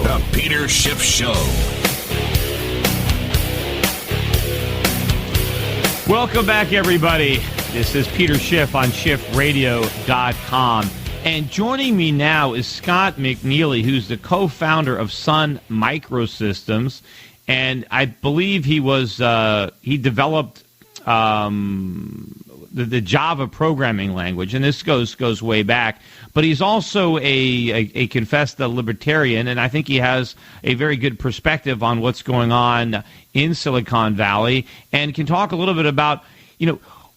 The Peter Schiff Show. Welcome back, everybody. This is Peter Schiff on SchiffRadio.com. And joining me now is Scott McNealy, who's the co-founder of Sun Microsystems. And I believe he developed the Java programming language, and this goes way back. But he's also a confessed libertarian, and I think he has a very good perspective on what's going on in Silicon Valley, and can talk a little bit about,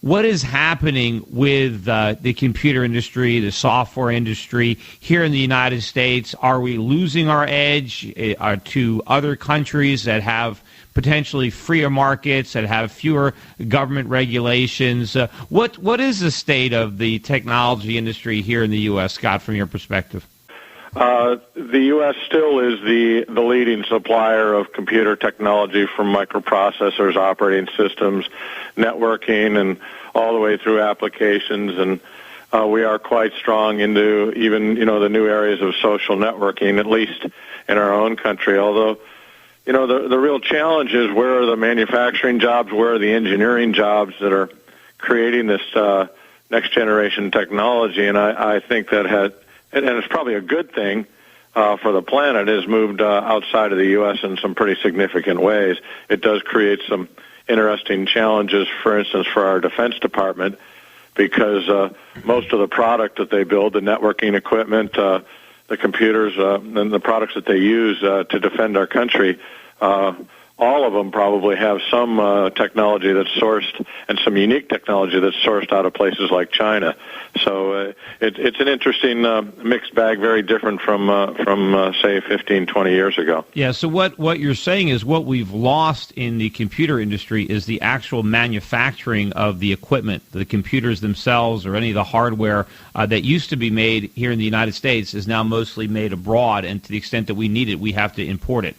what is happening with the computer industry, the software industry here in the United States. Are we losing our edge to other countries that have potentially freer markets, that have fewer government regulations? What is the state of the technology industry here in the U.S., Scott, from your perspective? The U.S. still is the leading supplier of computer technology, from microprocessors, operating systems, networking, and all the way through applications. And we are quite strong into even, the new areas of social networking, at least in our own country. Although, the real challenge is, where are the manufacturing jobs, where are the engineering jobs that are creating this next generation technology? And I think that and it's probably a good thing for the planet, has moved outside of the U.S. in some pretty significant ways. It does create some interesting challenges, for instance, for our Defense Department, because most of the product that they build, the networking equipment, the computers, and the products that they use to defend our country, all of them probably have some technology that's sourced, and some unique technology that's sourced out of places like China. So it's an interesting mixed bag, very different from say 15, 20 years ago. Yeah, so what you're saying is, what we've lost in the computer industry is the actual manufacturing of the equipment, the computers themselves, or any of the hardware that used to be made here in the United States is now mostly made abroad, and to the extent that we need it, we have to import it.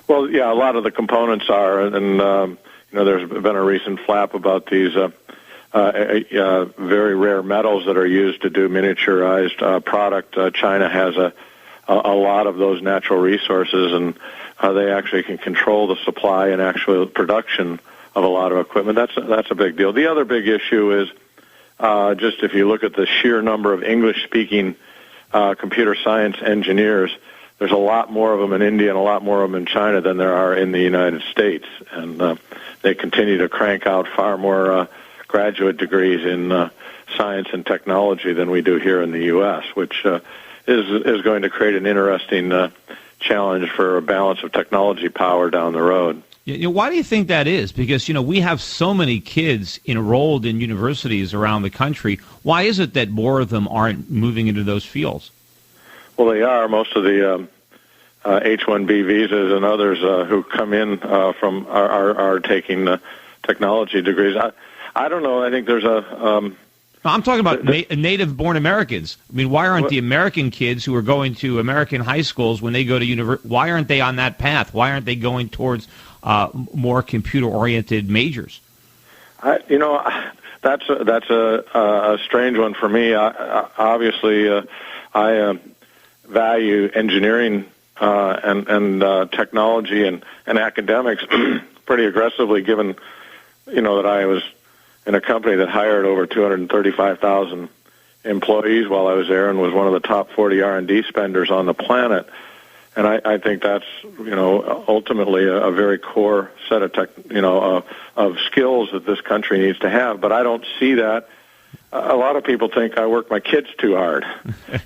Well, yeah, a lot of the components are, and there's been a recent flap about these very rare metals that are used to do miniaturized product. China has a lot of those natural resources, and they actually can control the supply and actual production of a lot of equipment. That's a big deal. The other big issue is just if you look at the sheer number of English-speaking computer science engineers, there's a lot more of them in India and a lot more of them in China than there are in the United States. And they continue to crank out far more graduate degrees in science and technology than we do here in the U.S., which is going to create an interesting challenge for a balance of technology power down the road. Why do you think that is? Because, we have so many kids enrolled in universities around the country. Why is it that more of them aren't moving into those fields? Well, they are. Most of the H-1B visas and others who come in from are taking technology degrees. I don't know. I think there's I'm talking about native-born Americans. I mean, why aren't the American kids who are going to American high schools when they go to university, why aren't they on that path? Why aren't they going towards more computer-oriented majors? That's a strange one for me. Obviously, I value engineering and technology and academics pretty aggressively, given that I was in a company that hired over 235,000 employees while I was there, and was one of the top 40 R&D spenders on the planet. And I think that's ultimately a very core set of of skills that this country needs to have. But I don't see that. A lot of people think I work my kids too hard.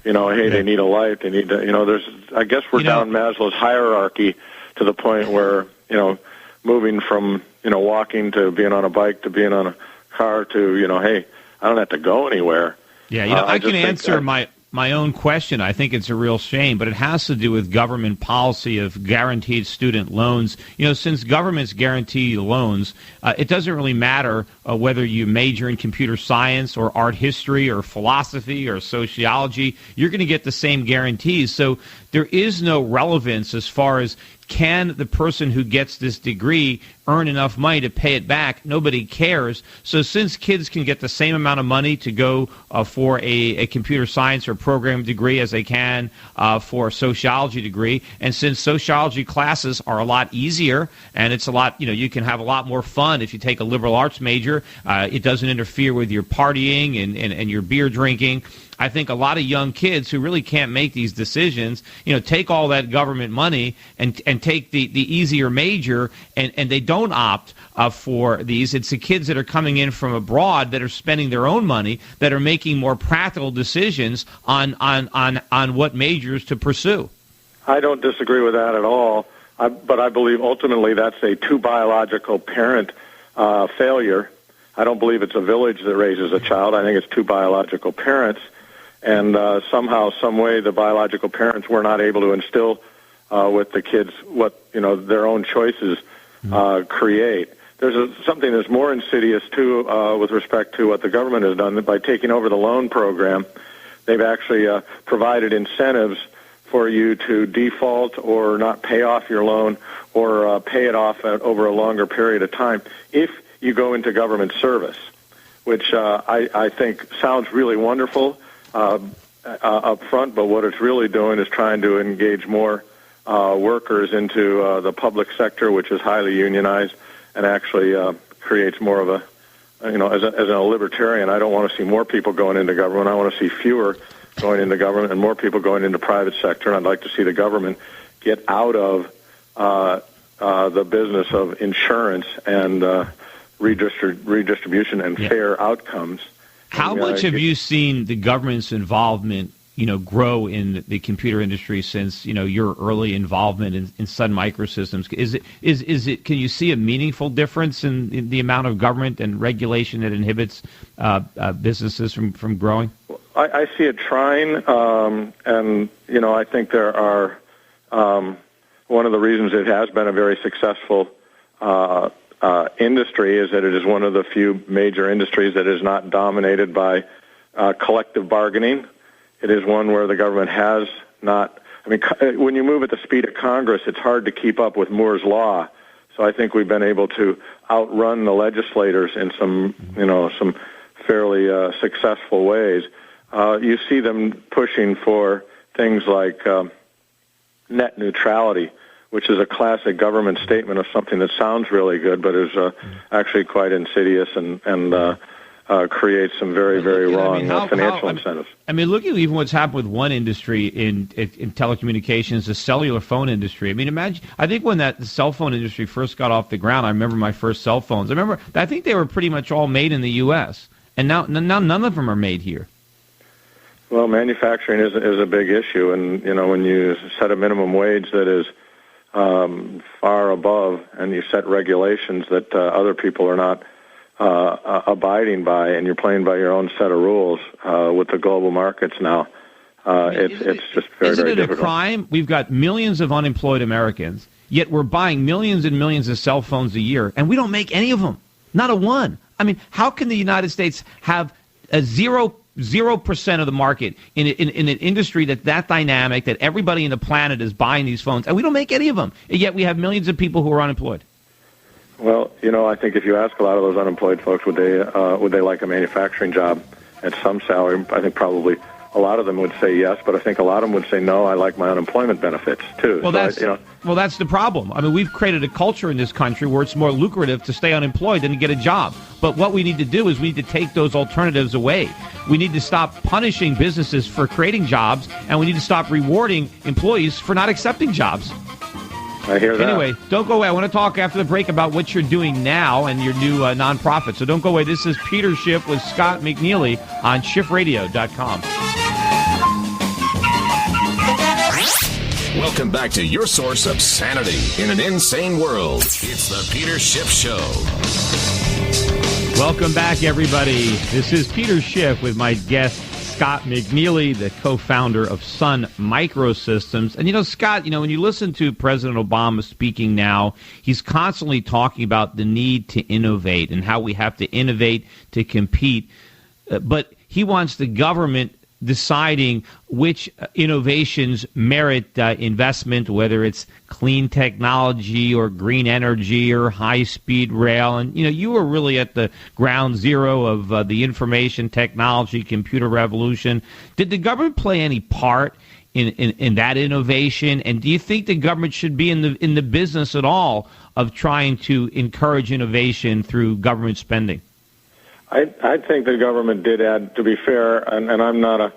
Hey, they need a life. They need to, I guess we're down Maslow's hierarchy to the point where, moving from, walking to being on a bike to being on a car to, hey, I don't have to go anywhere. Yeah, I can answer my own question. I think it's a real shame, but it has to do with government policy of guaranteed student loans. Since governments guarantee loans, it doesn't really matter whether you major in computer science or art history or philosophy or sociology. You're going to get the same guarantees. So there is no relevance as far as can the person who gets this degree earn enough money to pay it back. Nobody cares. So since kids can get the same amount of money to go for a computer science or program degree as they can for a sociology degree, and since sociology classes are a lot easier and it's a lot, you can have a lot more fun if you take a liberal arts major. It doesn't interfere with your partying and your beer drinking. I think a lot of young kids who really can't make these decisions, take all that government money and take the easier major, and they don't opt for these. It's the kids that are coming in from abroad that are spending their own money that are making more practical decisions on what majors to pursue. I don't disagree with that at all, but I believe ultimately that's a two-biological parent failure. I don't believe it's a village that raises a child. I think it's two biological parents. And somehow, some way, the biological parents were not able to instill with the kids what their own choices create. There's something that's more insidious too, with respect to what the government has done. That by taking over the loan program, they've actually provided incentives for you to default or not pay off your loan or pay it off over a longer period of time if you go into government service, which I think sounds really wonderful up front, but what it's really doing is trying to engage more workers into the public sector, which is highly unionized, and actually creates more of a, as a libertarian, I don't want to see more people going into government. I want to see fewer going into government and more people going into private sector. And I'd like to see the government get out of the business of insurance and redistribution and fair outcomes. How much have you seen the government's involvement, grow in the computer industry since, your early involvement in Sun Microsystems? Is it? Can you see a meaningful difference in the amount of government and regulation that inhibits businesses from growing? I see it trying, and I think there are one of the reasons it has been a very successful industry is that it is one of the few major industries that is not dominated by collective bargaining. It is one where the government has not. When you move at the speed of Congress, it's hard to keep up with Moore's Law. So I think we've been able to outrun the legislators in some fairly successful ways. You see them pushing for things like net neutrality, which is a classic government statement of something that sounds really good, but is actually quite insidious and creates some very, very wrong financial incentives. Look at even what's happened with one industry in telecommunications, the cellular phone industry. Imagine. I think when the cell phone industry first got off the ground, I remember my first cell phones. I think they were pretty much all made in the U.S., and now none of them are made here. Well, manufacturing is a big issue, and when you set a minimum wage that is far above, and you set regulations that other people are not abiding by, and you're playing by your own set of rules with the global markets now, it's just very, very difficult. Isn't it a crime? We've got millions of unemployed Americans, yet we're buying millions and millions of cell phones a year, and we don't make any of them. Not a one. How can the United States have a 0% of the market in an industry that dynamic, that everybody in the planet is buying these phones, and we don't make any of them, and yet we have millions of people who are unemployed? Well, I think if you ask a lot of those unemployed folks, would they like a manufacturing job at some salary? I think probably a lot of them would say yes, but I think a lot of them would say no. I like my unemployment benefits too. Well, that's the problem. We've created a culture in this country where it's more lucrative to stay unemployed than to get a job. But what we need to do is we need to take those alternatives away. We need to stop punishing businesses for creating jobs, and we need to stop rewarding employees for not accepting jobs. I hear that. Anyway, don't go away. I want to talk after the break about what you're doing now and your new nonprofit. So don't go away. This is Peter Schiff with Scott McNealy on SchiffRadio.com. Welcome back to your source of sanity in an insane world. It's the Peter Schiff Show. Welcome back, everybody. This is Peter Schiff with my guest, Scott McNealy, the co-founder of Sun Microsystems. And, Scott, when you listen to President Obama speaking now, he's constantly talking about the need to innovate and how we have to innovate to compete. But he wants the government deciding which innovations merit investment, whether it's clean technology or green energy or high-speed rail. And, you were really at the ground zero of the information technology, computer revolution. Did the government play any part in that innovation? And do you think the government should be in the business at all of trying to encourage innovation through government spending? I think the government did add, to be fair, and I'm a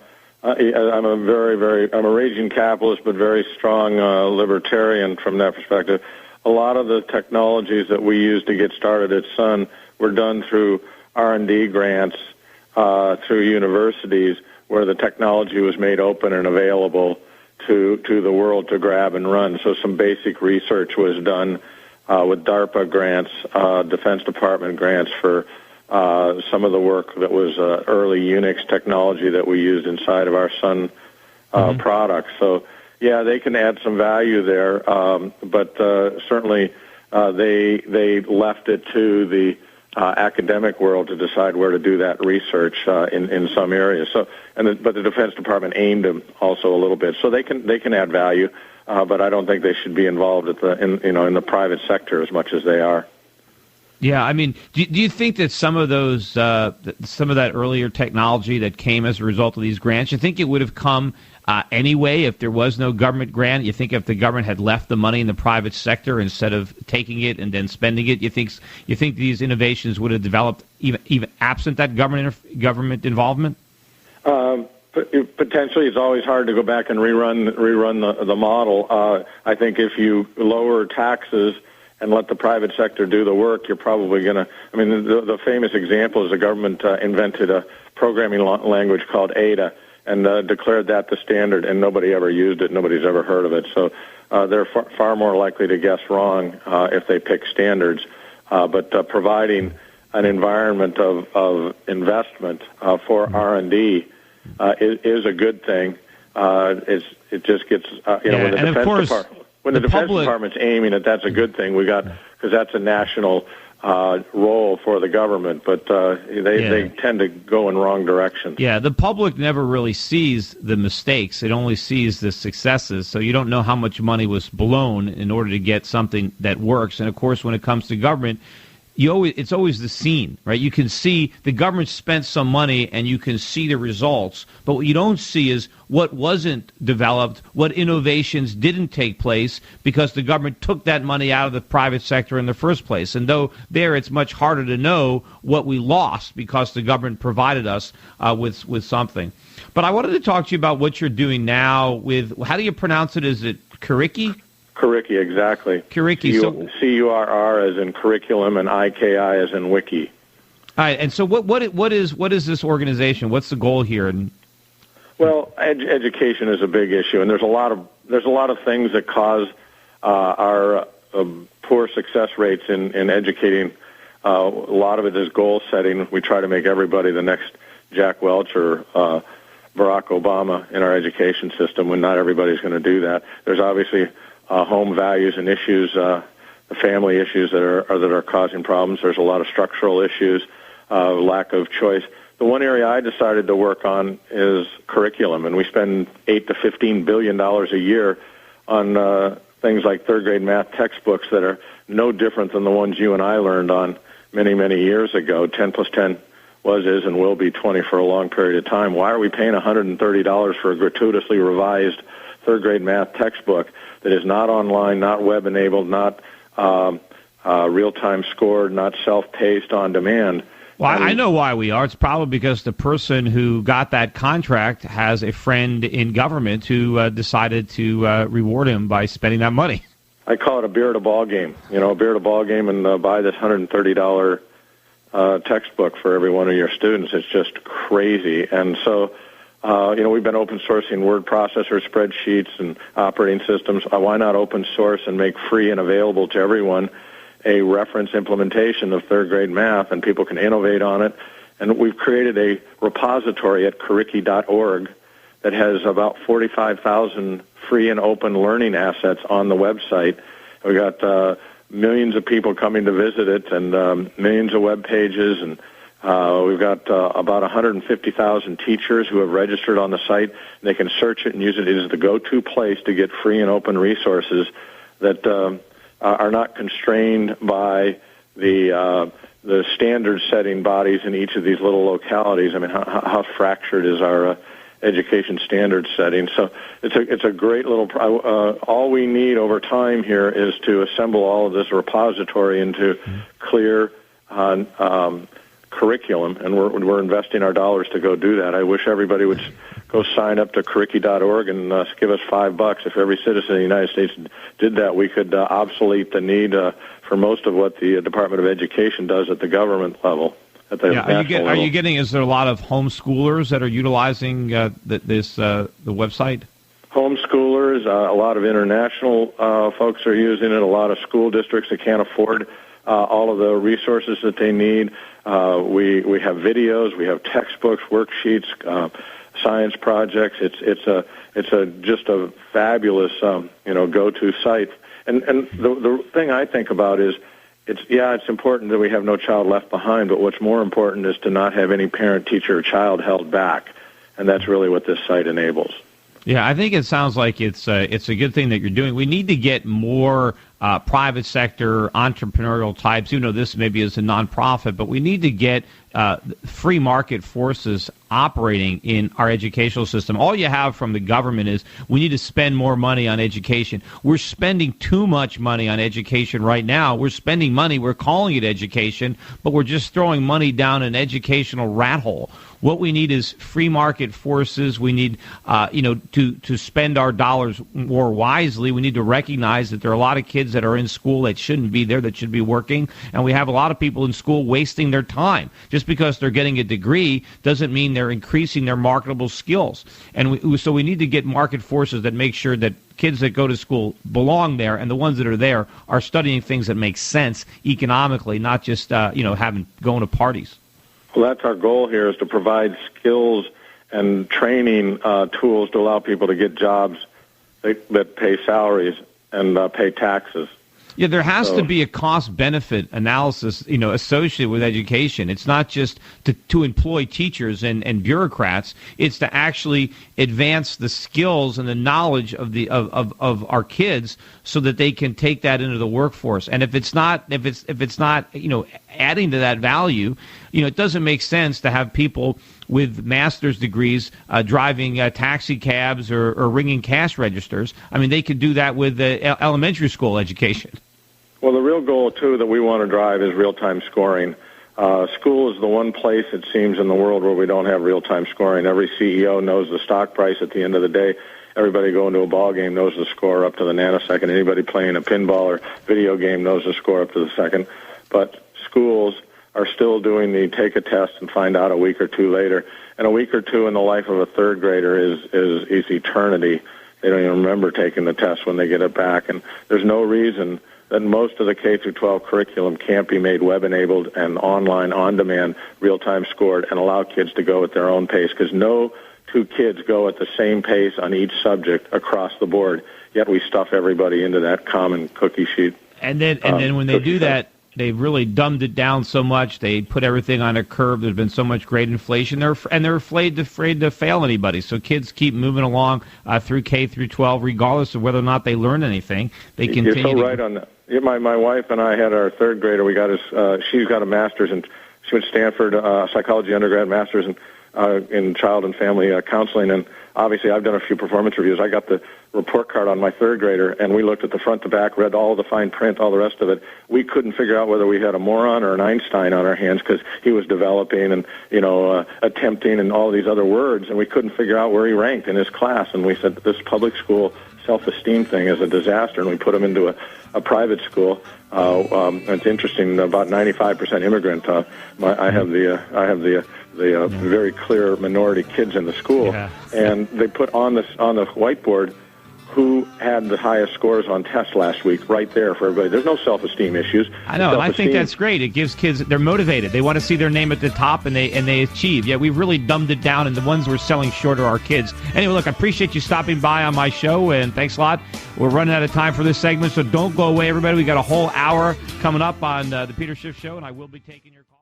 raging capitalist, but very strong libertarian from that perspective. A lot of the technologies that we use to get started at Sun were done through R&D grants through universities, where the technology was made open and available to the world to grab and run. So some basic research was done with DARPA grants, Defense Department grants for some of the work that was early Unix technology that we used inside of our Sun products. So, yeah, they can add some value there, but certainly they left it to the academic world to decide where to do that research in some areas. So, but the Defense Department aimed them also a little bit, so they can add value, but I don't think they should be involved in the private sector as much as they are. Yeah, I mean, do you think that some of that earlier technology that came as a result of these grants, you think it would have come anyway if there was no government grant? You think if the government had left the money in the private sector instead of taking it and then spending it, you think these innovations would have developed even absent that government involvement? Potentially, it's always hard to go back and rerun the model. I think if you lower taxes and let the private sector do the work, you're probably going to... I mean, the famous example is the government invented a programming language called Ada and declared that the standard, and nobody ever used it. Nobody's ever heard of it. So they're far more likely to guess wrong if they pick standards. But providing an environment of investment for R&D is a good thing. It just gets... when the Defense Department... When the Defense Department's aiming it, that's a good thing. Because that's a national role for the government, but they tend to go in wrong directions. Yeah, the public never really sees the mistakes; it only sees the successes. So you don't know how much money was blown in order to get something that works. And of course, when it comes to government, it's always the scene, right? You can see the government spent some money and you can see the results, but what you don't see is what wasn't developed, what innovations didn't take place because the government took that money out of the private sector in the first place. And though there it's much harder to know what we lost because the government provided us with something. But I wanted to talk to you about what you're doing now with, how do you pronounce it? Is it Curriki? Curriki, exactly. Curriki. C-U-R-R as in curriculum and I-K-I as in wiki. All right, and so what is this organization? What's the goal here? Well, education is a big issue, and there's a lot of things that cause our poor success rates in educating. A lot of it is goal setting. We try to make everybody the next Jack Welch or Barack Obama in our education system, when not everybody's going to do that. There's obviously home values and issues, the family issues that are causing problems. There's a lot of structural issues, lack of choice. The one area I decided to work on is curriculum, and we spend $8 to $15 billion a year on things like third grade math textbooks that are no different than the ones you and I learned on many, many years ago. 10 plus 10 was, is, and will be 20 for a long period of time. Why are we paying $130 for a gratuitously revised third grade math textbook that is not online, not web-enabled, not real-time scored, not self-paced on demand? Well, I know why we are. It's probably because the person who got that contract has a friend in government who decided to reward him by spending that money. I call it a beer at a ball game. A beer at a ball game and buy this $130 textbook for every one of your students. It's just crazy. And so, we've been open sourcing word processor spreadsheets and operating systems. Why not open source and make free and available to everyone a reference implementation of third grade math, and people can innovate on it. And we've created a repository at curriki.org that has about 45,000 free and open learning assets on the website. We got millions of people coming to visit it, and millions of web pages, and We've got about 150,000 teachers who have registered on the site. They can search it and use it. It is the go-to place to get free and open resources that are not constrained by the standard-setting bodies in each of these little localities. I mean, how fractured is our education standard setting? So it's a great little. All we need over time here is to assemble all of this repository into clear curriculum, and we're investing our dollars to go do that. I wish everybody would go sign up to curricu.org and give us $5. If every citizen of the United States did that, we could obsolete the need for most of what the Department of Education does at the government level. At the national level. Are you getting? Is there a lot of homeschoolers that are utilizing the website? Homeschoolers, a lot of international folks are using it. A lot of school districts that can't afford all of the resources that they need. We have videos, we have textbooks, worksheets, science projects. It's just a fabulous go-to site. And the thing I think about is it's important that we have no child left behind, but what's more important is to not have any parent, teacher, or child held back, and that's really what this site enables. Yeah, I think it sounds like it's a good thing that you're doing. We need to get more private sector entrepreneurial types. You know, this maybe is a nonprofit, but we need to get free market forces operating in our educational system. All you have from the government is we need to spend more money on education. We're spending too much money on education right now. We're spending money, we're calling it education, but we're just throwing money down an educational rat hole. What we need is free market forces. We need, to spend our dollars more wisely. We need to recognize that there are a lot of kids that are in school that shouldn't be there, that should be working, and we have a lot of people in school wasting their time. Just because they're getting a degree doesn't mean they're increasing their marketable skills. And so we need to get market forces that make sure that kids that go to school belong there, and the ones that are there are studying things that make sense economically, not just going to parties. Well, that's our goal here, is to provide skills and training tools to allow people to get jobs that pay salaries and pay taxes. Yeah, there has to be a cost-benefit analysis, associated with education. It's not just to employ teachers and bureaucrats. It's to actually advance the skills and the knowledge of our kids so that they can take that into the workforce. And if it's not adding to that value, it doesn't make sense to have people with master's degrees driving taxi cabs or ringing cash registers. I mean, they could do that with elementary school education. Well, the real goal, too, that we want to drive is real-time scoring. School is the one place, it seems, in the world where we don't have real-time scoring. Every CEO knows the stock price at the end of the day. Everybody going to a ball game knows the score up to the nanosecond. Anybody playing a pinball or video game knows the score up to the second. But schools are still doing the take a test and find out a week or two later. And a week or two in the life of a third grader is eternity. They don't even remember taking the test when they get it back. And there's no reason that most of the K-12 curriculum can't be made web-enabled and online, on-demand, real-time scored, and allow kids to go at their own pace, because no two kids go at the same pace on each subject across the board, yet we stuff everybody into that common cookie sheet. And then when they do that, they've really dumbed it down so much. They put everything on a curve. There's been so much great inflation. They're afraid to fail anybody. So kids keep moving along through K through 12, regardless of whether or not they learn anything. They continue. You're so right on that. My wife and I had our third grader. We got she's got a master's, and she went to Stanford psychology undergrad, master's in child and family counseling. And obviously, I've done a few performance reviews. I got the report card on my third grader, and we looked at the front to back, read all the fine print, all the rest of it. We couldn't figure out whether we had a moron or an Einstein on our hands, because he was developing and attempting and all these other words, and we couldn't figure out where he ranked in his class. And we said, this public school self-esteem thing is a disaster, and we put him into a private school. It's interesting. About 95% immigrant. I have the very clear minority kids in the school, and they put on the whiteboard who had the highest scores on tests last week, right there for everybody. There's no self-esteem issues. I know, and I think that's great. It gives kids, they're motivated. They want to see their name at the top, and they achieve. Yeah, we've really dumbed it down, and the ones we're selling short are our kids. Anyway, look, I appreciate you stopping by on my show, and thanks a lot. We're running out of time for this segment, so don't go away, everybody. We got a whole hour coming up on the Peter Schiff Show, and I will be taking your call.